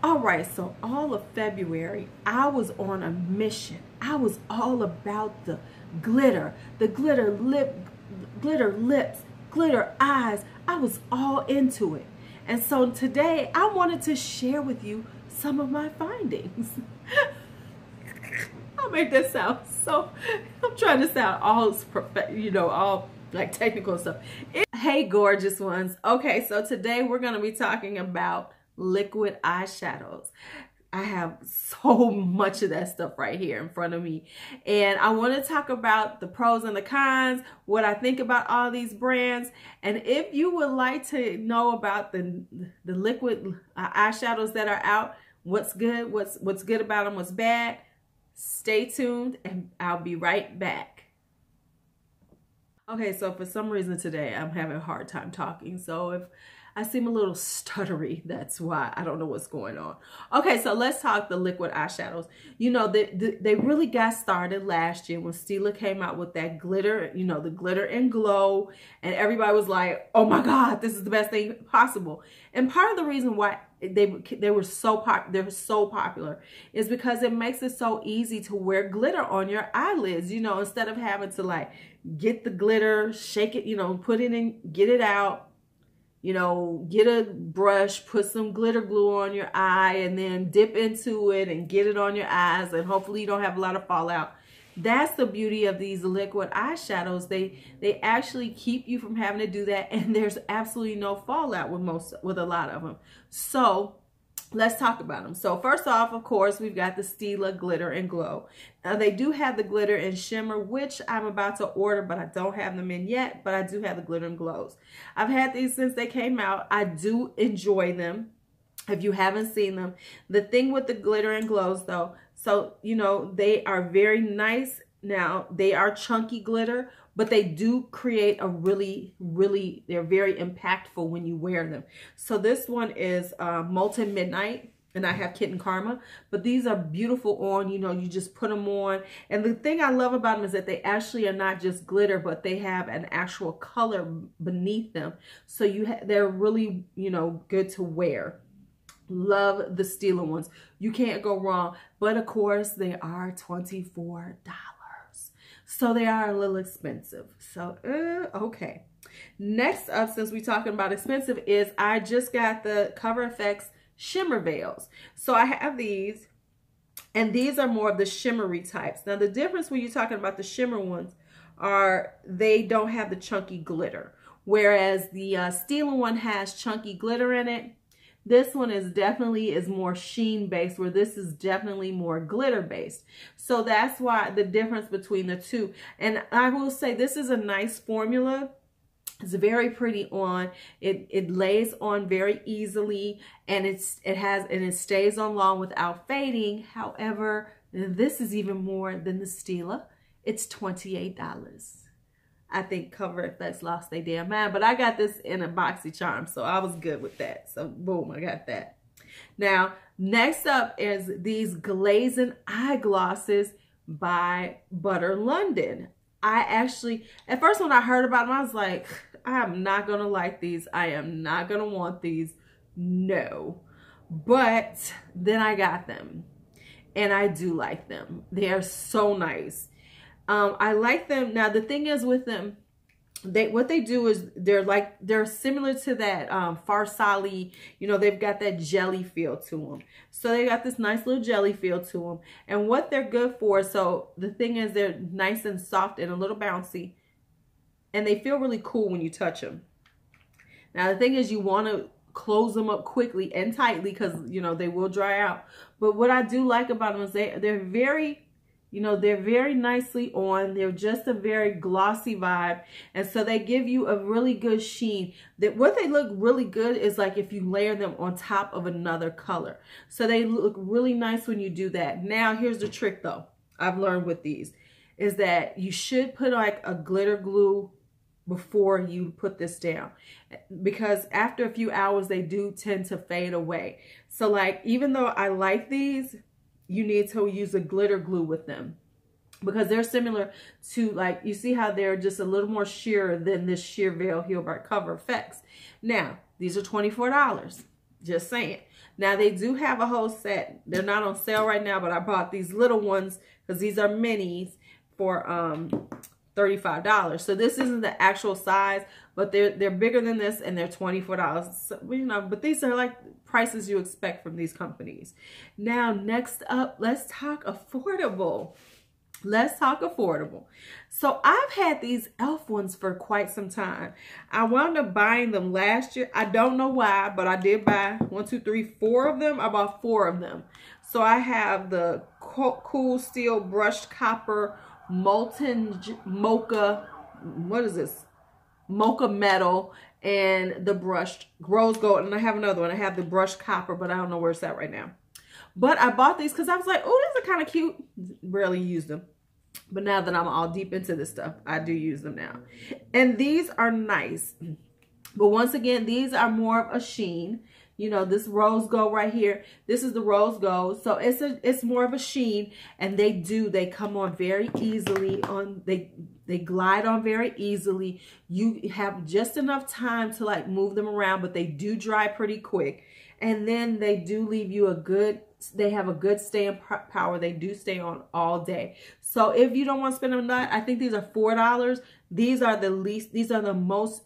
All right, so all of February, I was on a mission. I was all about the glitter lips, glitter eyes. I was all into it. And so today I wanted to share with you some of my findings. I'll make that sound so, I'm trying to sound all, all like technical stuff. Hey, gorgeous ones. Okay, so today we're going to be talking about liquid eyeshadows. I have so much of that stuff right here in front of me. And I want to talk about the pros and the cons, what I think about all these brands. And if you would like to know about the liquid eyeshadows that are out, what's good, what's good about them, what's bad, stay tuned and I'll be right back. Okay, so for some reason today I'm having a hard time talking. So if I seem a little stuttery, that's why. I don't know what's going on. Okay, so let's talk the liquid eyeshadows. You know, they really got started last year when Stila came out with that glitter, you know, the glitter and glow. And everybody was like, oh my God, this is the best thing possible. And part of the reason why they're so popular is because it makes it so easy to wear glitter on your eyelids, you know, instead of having to like get the glitter, shake it, you know, put it in, get it out. You know, get a brush, put some glitter glue on your eye, and then dip into it and get it on your eyes, and hopefully you don't have a lot of fallout. That's the beauty of these liquid eyeshadows. They actually keep you from having to do that, and there's absolutely no fallout with a lot of them. So let's talk about them. So first off, of course, we've got the Stila Glitter and Glow. Now they do have the glitter and shimmer, which I'm about to order, but I don't have them in yet, but I do have the glitter and glows. I've had these since they came out. I do enjoy them. If you haven't seen them, the thing with the glitter and glows though, so, you know, they are very nice. Now they are chunky glitter, but they do create a really, they're very impactful when you wear them. So this one is Molten Midnight, and I have Kitten Karma, but these are beautiful on, you know, you just put them on. And the thing I love about them is that they actually are not just glitter, but they have an actual color beneath them. So they're really, you know, good to wear. Love the Stila ones. You can't go wrong. But of course, they are $24. So they are a little expensive. So, okay. Next up, since we're talking about expensive, is I just got the Cover FX Shimmer Veils. So I have these, and these are more of the shimmery types. Now, the difference when you're talking about the shimmer ones are they don't have the chunky glitter. Whereas the Stila one has chunky glitter in it. This one is more sheen based, where this is definitely more glitter based. So that's why the difference between the two. And I will say this is a nice formula. It's very pretty on. It lays on very easily, and it stays on long without fading. However, this is even more than the Stila. It's $28. I think Cover FX lost their damn mind, but I got this in a BoxyCharm, so I was good with that. So boom, I got that. Now, next up is these glazing eye glosses by Butter London. I actually, at first when I heard about them, I was like, I'm not gonna like these. I am not gonna want these. No. But then I got them, and I do like them. They are so nice. I like them. Now the thing is with them, what they do is they're similar to that Farsali, you know, they've got that jelly feel to them. So they got this nice little jelly feel to them. And what they're good for, so the thing is they're nice and soft and a little bouncy, and they feel really cool when you touch them. Now the thing is you want to close them up quickly and tightly because, you know, they will dry out. But what I do like about them is they're very, you know, they're very nicely on. They're just a very glossy vibe. And so they give you a really good sheen. What they look really good is like if you layer them on top of another color. So they look really nice when you do that. Now, here's the trick though, I've learned with these, is that you should put like a glitter glue before you put this down, because after a few hours, they do tend to fade away. So like, even though I like these, you need to use a glitter glue with them, because they're similar to, like, you see how they're just a little more sheer than this Sheer Veil Heal by Cover FX. Now, these are $24. Just saying. Now, they do have a whole set. They're not on sale right now, but I bought these little ones because these are minis for $35. So this isn't the actual size, but they're bigger than this, and they're $24. So, you know, but these are like prices you expect from these companies. Now, next up, let's talk affordable. Let's talk affordable. So I've had these e.l.f. ones for quite some time. I wound up buying them last year. I don't know why, but I did buy 1, 2, 3, 4 of them. I bought 4 of them. So I have the Cool Steel Brushed Copper Molten Mocha, what is this? Mocha Metal, and the Brushed Rose Gold. And I have another one. I have the Brushed Copper, but I don't know where it's at right now. But I bought these because I was like, oh, these are kind of cute. Rarely use them. But now that I'm all deep into this stuff, I do use them now. And these are nice. But once again, these are more of a sheen. You know, this rose gold right here, this is the rose gold. So it's more of a sheen, and they come on very easily. They glide on very easily. You have just enough time to like move them around, but they do dry pretty quick. And then they do leave you they have a good staying power. They do stay on all day. So if you don't want to spend a lot, I think these are $4. These are the most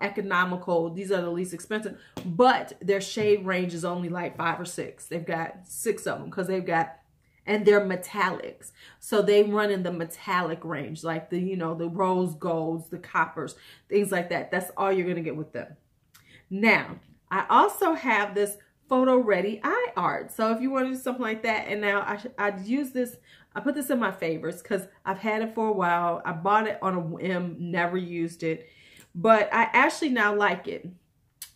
economical. These are the least expensive, but their shade range is only like 5 or 6. They've got 6 of them because and they're metallics. So they run in the metallic range, like the rose golds, the coppers, things like that. That's all you're going to get with them. Now, I also have this photo ready eye art. So if you want to do something like that, and now I use this, I put this in my favorites because I've had it for a while. I bought it on a whim, never used it, but I actually now like it.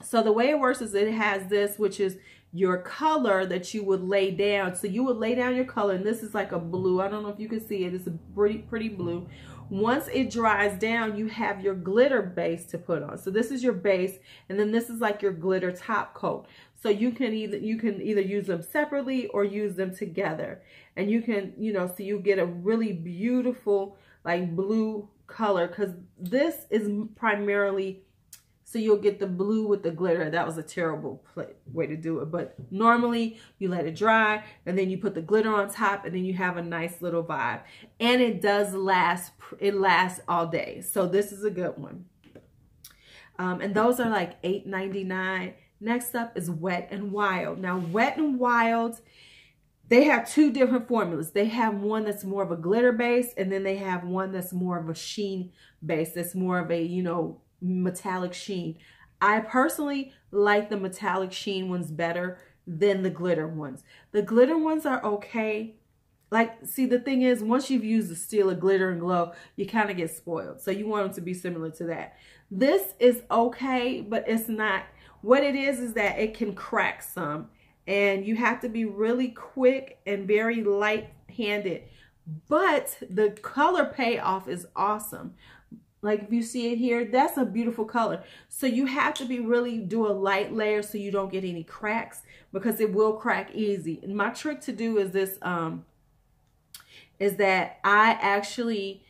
So the way it works is it has this, which is your color that you would lay down. So you would lay down your color, and this is like a blue. I don't know if you can see it. It's a pretty blue. Once it dries down, you have your glitter base to put on. So this is your base, and then this is like your glitter top coat. So you can either use them separately or use them together. And you can, so you get a really beautiful like blue color, because this is primarily, so you'll get the blue with the glitter. That was a terrible way to do it. But normally you let it dry, and then you put the glitter on top, and then you have a nice little vibe. And it does last, it lasts all day. So this is a good one. And those are like $8.99. Next up is Wet n Wild. Now, Wet n Wild, they have 2 different formulas. They have one that's more of a glitter base, and then they have one that's more of a sheen base. That's more of a, metallic sheen. I personally like the metallic sheen ones better than the glitter ones. The glitter ones are okay. Like, see, the thing is, once you've used the Steel of Glitter and Glow, you kind of get spoiled. So you want them to be similar to that. This is okay, but it's not. What it is that it can crack some, and you have to be really quick and very light-handed. But the color payoff is awesome. Like if you see it here, that's a beautiful color. So you have to do a light layer so you don't get any cracks, because it will crack easy. And my trick to do is this, is that I actually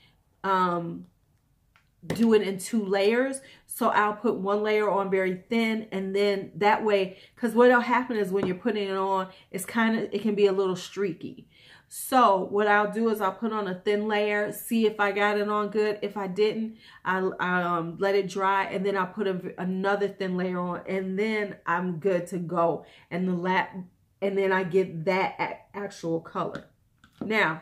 do it in 2 layers. So I'll put 1 layer on very thin, and then that way, because what'll happen is when you're putting it on, it can be a little streaky. So what I'll do is I'll put on a thin layer, see if I got it on good. If I didn't, I'll let it dry, and then I'll put another thin layer on, and then I'm good to go. And then I get that actual color. Now,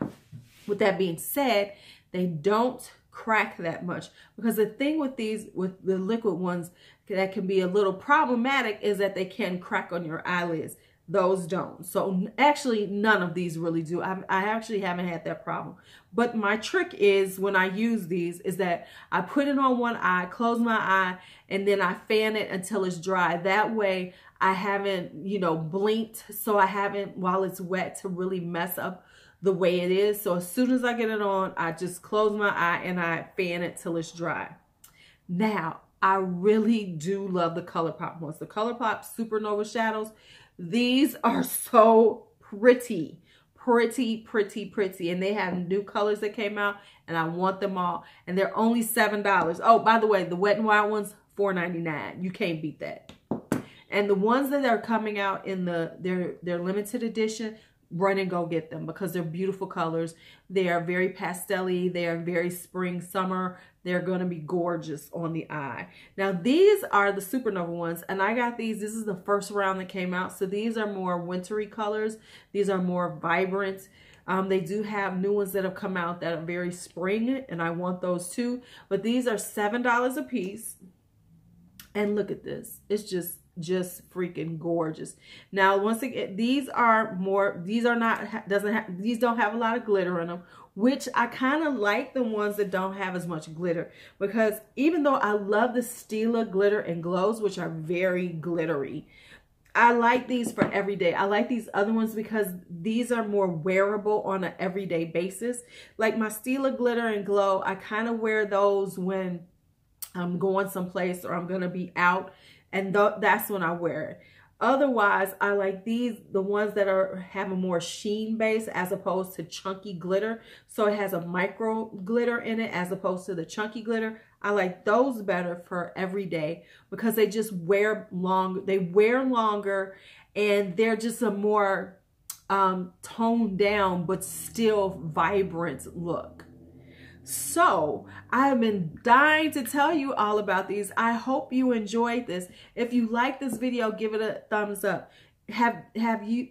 with that being said, they don't crack that much, because the thing with the liquid ones that can be a little problematic is that they can crack on your eyelids. Those don't. So actually none of these really do. I actually haven't had that problem. But my trick is, when I use these, is that I put it on one eye, close my eye, and then I fan it until it's dry. That way I haven't, blinked, so I haven't, while it's wet, to really mess up the way it is. So as soon as I get it on, I just close my eye and I fan it till it's dry. Now, I really do love the ColourPop ones. The ColourPop Supernova Shadows. These are so pretty, pretty, pretty, pretty. And they have new colors that came out, and I want them all. And they're only $7. Oh, by the way, the Wet n Wild ones, $4.99. You can't beat that. And the ones that are coming out in their limited edition, run and go get them because they're beautiful colors. They are very pastel-y. They are very spring, summer. They're going to be gorgeous on the eye. Now, these are the Supernova ones, and I got these. This is the first round that came out. So these are more wintry colors. These are more vibrant. They do have new ones that have come out that are very spring, and I want those too. But these are $7 a piece. And look at this. It's just freaking gorgeous. Now, once again, these don't have a lot of glitter in them, which I kind of like the ones that don't have as much glitter, because even though I love the Stila glitter and glows, which are very glittery, I like these for every day. I like these other ones because these are more wearable on an everyday basis. Like my Stila glitter and glow, I kind of wear those when I'm going someplace or I'm going to be out, and that's when I wear it. Otherwise, I like the ones that have a more sheen base as opposed to chunky glitter. So it has a micro glitter in it as opposed to the chunky glitter. I like those better for every day because they just wear long. They wear longer, and they're just a more toned down but still vibrant look. So I have been dying to tell you all about these. I hope you enjoyed this. If you like this video, give it a thumbs up. If you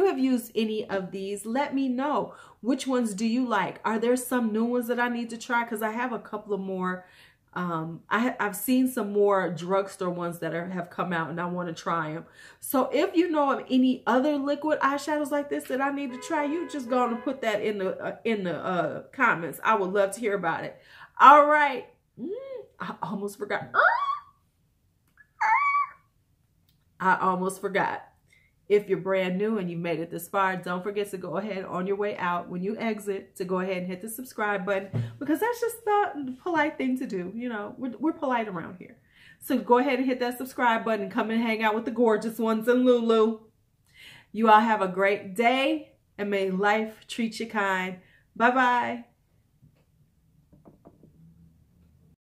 have used any of these, let me know. Which ones do you like? Are there some new ones that I need to try? Because I have a couple of more. I've seen some more drugstore ones that have come out, and I want to try them. So if you know of any other liquid eyeshadows like this that I need to try, you just go and put that in the comments. I would love to hear about it. All right. I almost forgot. I almost forgot. If you're brand new and you made it this far, don't forget to go ahead on your way out when you exit to go ahead and hit the subscribe button, because that's just the polite thing to do. You know, we're polite around here. So go ahead and hit that subscribe button and come and hang out with the gorgeous ones in Lulu. You all have a great day, and may life treat you kind. Bye-bye.